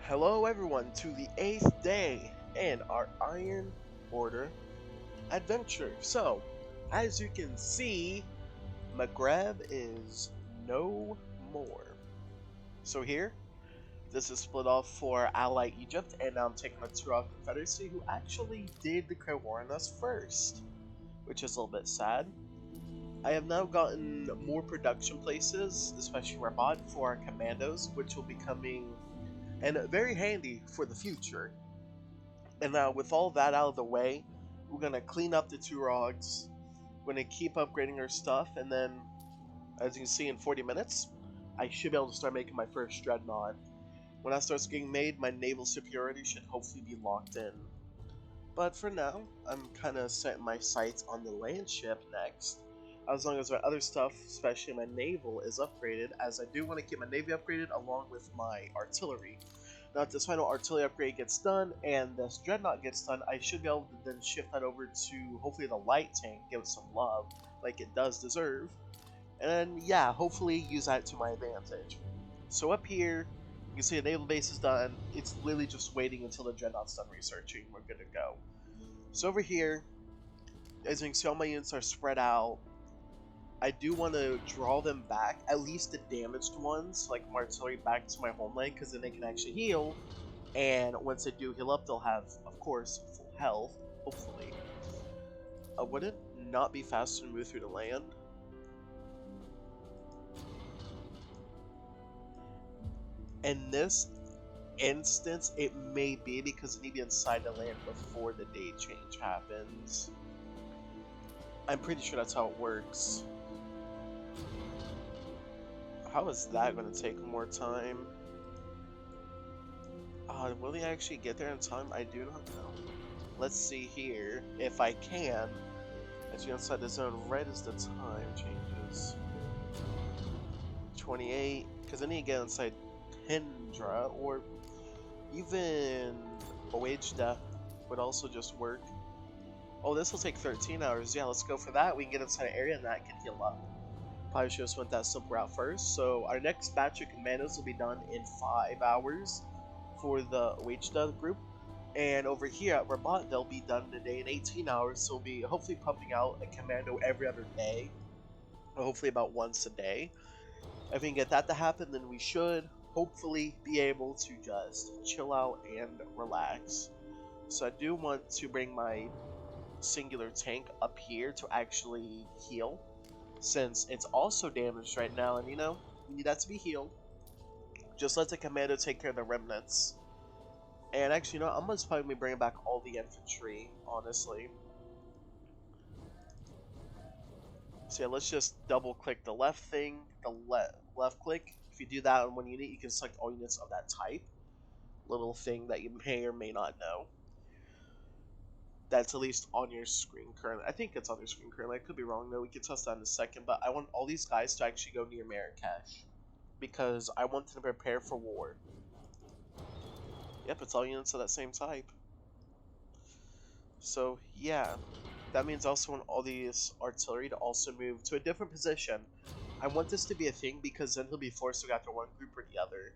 Hello everyone to the 8th day in our Iron Order adventure. So, as you can see, Maghreb is no more. So here, this is split off for ally Egypt, and now I'm taking the Morocco Confederacy, who actually did declare war on us first, which is a little bit sad. I have now gotten more production places, especially Rabat, for our commandos, which will be coming and very handy for the future. And now, with all that out of the way, we're gonna clean up the two rogs. We're gonna keep upgrading our stuff, and then, as you can see, in 40 minutes, I should be able to start making my first dreadnought. When that starts getting made, my naval superiority should hopefully be locked in. But for now, I'm kind of setting my sights on the land ship next. As long as my other stuff, especially my naval, is upgraded, as I do want to keep my navy upgraded along with my artillery. Now, if this final artillery upgrade gets done and this dreadnought gets done, I should be able to then shift that over to hopefully the light tank, give it some love, like it does deserve. And yeah, hopefully use that to my advantage. So up here, you can see the naval base is done. It's literally just waiting until the dreadnought's done researching. We're good to go. So over here, as you can see, all my units are spread out. I do want to draw them back, at least the damaged ones, like my artillery, back to my homeland, because then they can actually heal. And once they do heal up, they'll have, of course, full health, hopefully. Would it not be faster to move through the land? In this instance, it may be because I need to be inside the land before the date change happens. I'm pretty sure that's how it works. How is that going to take more time? Will they actually get there in time? I do not know. Let's see here if I can. As you go inside the zone, right as the time changes. 28, because I need to get inside Tundra, or even a wage death would also just work. Oh, this will take 13 hours. Yeah, let's go for that. We can get inside an area and that can heal up. Probably should have just went that simple route first. So our next batch of commandos will be done in 5 hours for the wage death group. And over here at Rabat, they'll be done in a day in 18 hours. So we'll be hopefully pumping out a commando every other day. Or hopefully about once a day. If we can get that to happen, then we should hopefully be able to just chill out and relax. So I do want to bring my singular tank up here to actually heal, since it's also damaged right now, and you know, we need that to be healed. Just let the commando take care of the remnants. And actually, you know, I'm just probably bringing back all the infantry, honestly. So yeah, let's just double click the left thing, the left click. If you do that on one unit, you can select all units of that type. Little thing that you may or may not know. That's at least on your screen currently. I think it's on your screen currently. I could be wrong though. We can test that in a second. But I want all these guys to actually go near Marrakesh, because I want them to prepare for war. Yep, it's all units of that same type. So yeah, that means I also want all these artillery to also move to a different position. I want this to be a thing because then he'll be forced to go after one group or the other,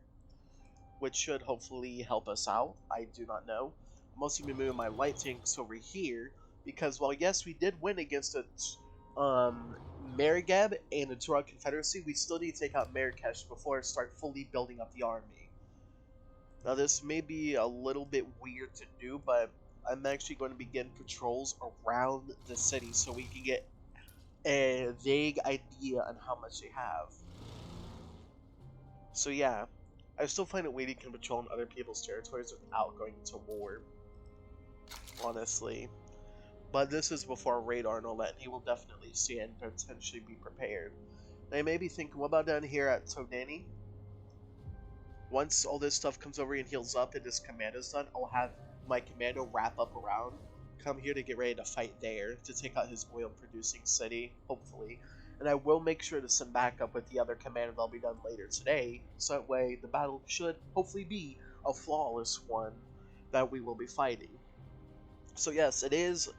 which should hopefully help us out. I do not know. I'm also going to be moving my light tanks over here, because while yes, we did win against a Maghreb and the Tuareg Confederacy, we still need to take out Marrakesh before I start fully building up the army. Now this may be a little bit weird to do, but I'm actually going to begin patrols around the city so we can get a vague idea on how much they have. So yeah, I still find it weird you can patrol in other people's territories without going into war, honestly. But this is before radar and all that, and he will definitely see it and potentially be prepared. Now you may be thinking, what about down here at Todani? Once all this stuff comes over and heals up and this commando's done, I'll have my commando wrap up around, come here to get ready to fight there, to take out his oil-producing city, hopefully. And I will make sure to send backup with the other commando that'll be done later today, so that way the battle should hopefully be a flawless one that we will be fighting. So yes, it is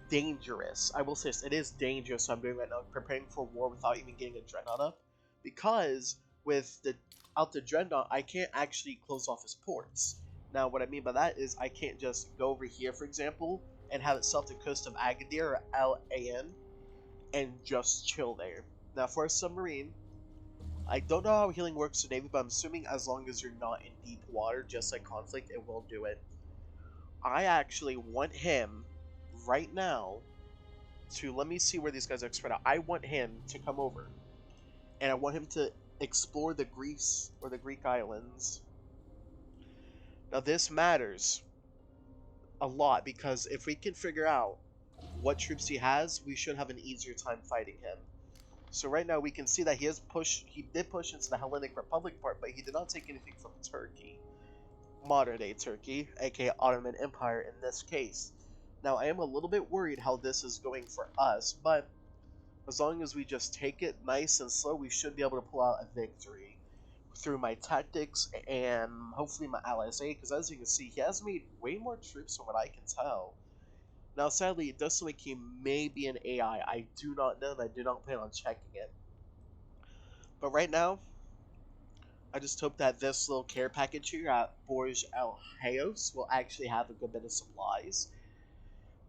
dangerous. I will say this, it is dangerous. So I'm doing right now, preparing for war without even getting a dreadnought up, because with the without the Dreadnought, I can't actually close off his ports. Now, what I mean by that is I can't just go over here, for example, and have it south the coast of Agadir or LAN and just chill there. Now, for a submarine, I don't know how healing works in Navy, but I'm assuming as long as you're not in deep water, just like Conflict, it will do it. I actually want him right now to, let me see where these guys are spread out. I want him to come over, and I want him to explore the Greece or the Greek islands. Now this matters a lot because if we can figure out what troops he has, we should have an easier time fighting him. So right now we can see that he did push into the Hellenic Republic part, but he did not take anything from Turkey. Modern day Turkey, aka Ottoman Empire in this case. Now I am a little bit worried how this is going for us, but as long as we just take it nice and slow, we should be able to pull out a victory through my tactics and hopefully my allies aid, because as you can see, he has made way more troops from what I can tell. Now sadly, it does seem like he may be an AI. I do not know, and I do not plan on checking it. But right now, I just hope that this little care package here at Borj El Hayos will actually have a good bit of supplies.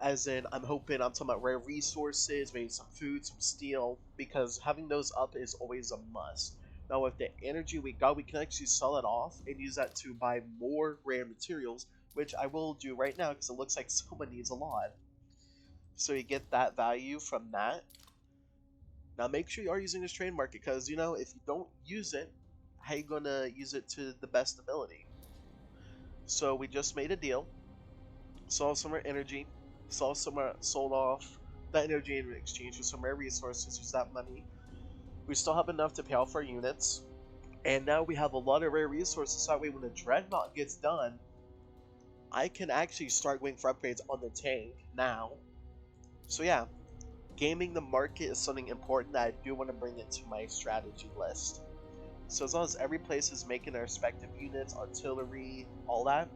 As in, I'm talking about rare resources, maybe some food, some steel, because having those up is always a must. Now with the energy we got, we can actually sell it off and use that to buy more rare materials, which I will do right now because it looks like someone needs a lot. So you get that value from that. Now make sure you are using this trade market because, you know, if you don't use it, how you gonna use it to the best ability? So we just made a deal. Sold some rare energy. Sold off that energy in exchange for some rare resources. Use that money. We still have enough to pay off our units. And now we have a lot of rare resources. So that way when the Dreadnought gets done, I can actually start going for upgrades on the tank now. So yeah. Gaming the market is something important that I do want to bring into my strategy list. So as long as every place is making their respective units, artillery, all that,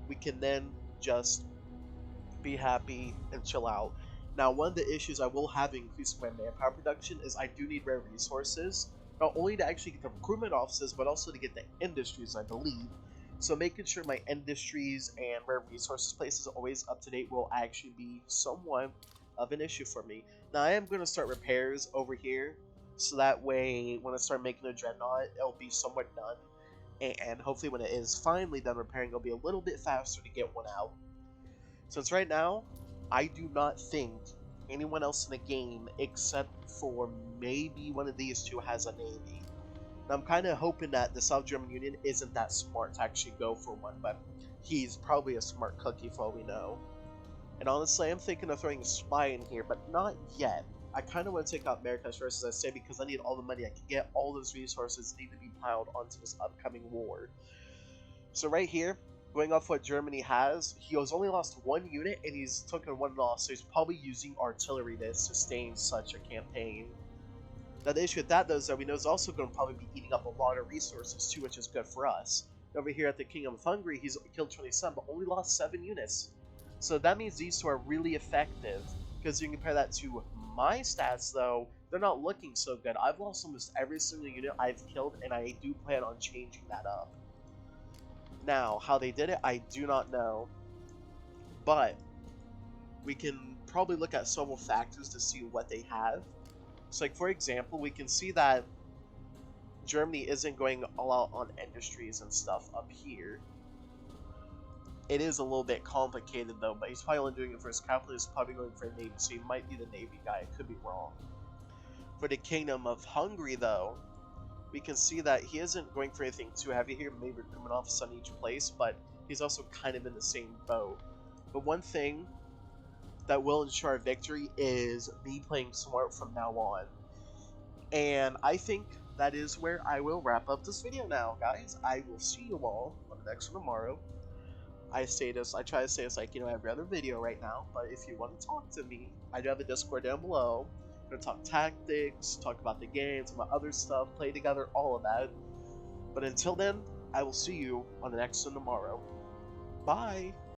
we can then just be happy and chill out. Now, one of the issues I will have increasing my manpower production is I do need rare resources, not only to actually get the recruitment offices, but also to get the industries, I believe. So making sure my industries and rare resources places are always up to date will actually be somewhat of an issue for me. Now I am going to start repairs over here, so that way when I start making a Dreadnought, it'll be somewhat done. And hopefully when it is finally done repairing, it'll be a little bit faster to get one out. Since right now, I do not think anyone else in the game, except for maybe one of these two, has a navy. Now, I'm kind of hoping that the South German Union isn't that smart to actually go for one, but he's probably a smart cookie for all we know. And honestly, I'm thinking of throwing a spy in here, but not yet. I kind of want to take out Americas first, as I say, because I need all the money I can get. All those resources need to be piled onto this upcoming war. So right here, going off what Germany has, he has only lost one unit, and he's taken one loss, so he's probably using artillery to sustain such a campaign. Now the issue with that, though, is that we know he's also going to probably be eating up a lot of resources, too, which is good for us. Over here at the Kingdom of Hungary, he's killed 27, but only lost 7 units. So that means these two are really effective, because you can compare that to my stats, though, they're not looking so good. I've lost almost every single unit I've killed, and I do plan on changing that up. Now, how they did it, I do not know, but we can probably look at several factors to see what they have. So, like, for example, we can see that Germany isn't going all out on industries and stuff up here. It is a little bit complicated, though, but he's probably only doing it for his capital. He's probably going for a navy, so he might be the navy guy. I could be wrong. For the Kingdom of Hungary, though, we can see that he isn't going for anything too heavy here, maybe recruitment office on each place, but he's also kind of in the same boat. But one thing that will ensure a victory is me playing smart from now on. And I think that is where I will wrap up this video now, guys. I will see you all on the next one tomorrow. I try to say this like, you know, every other video right now, but if you want to talk to me, I do have a Discord down below. I'm going to talk tactics, talk about the game, talk about other stuff, play together, all of that. But until then, I will see you on the next one tomorrow. Bye!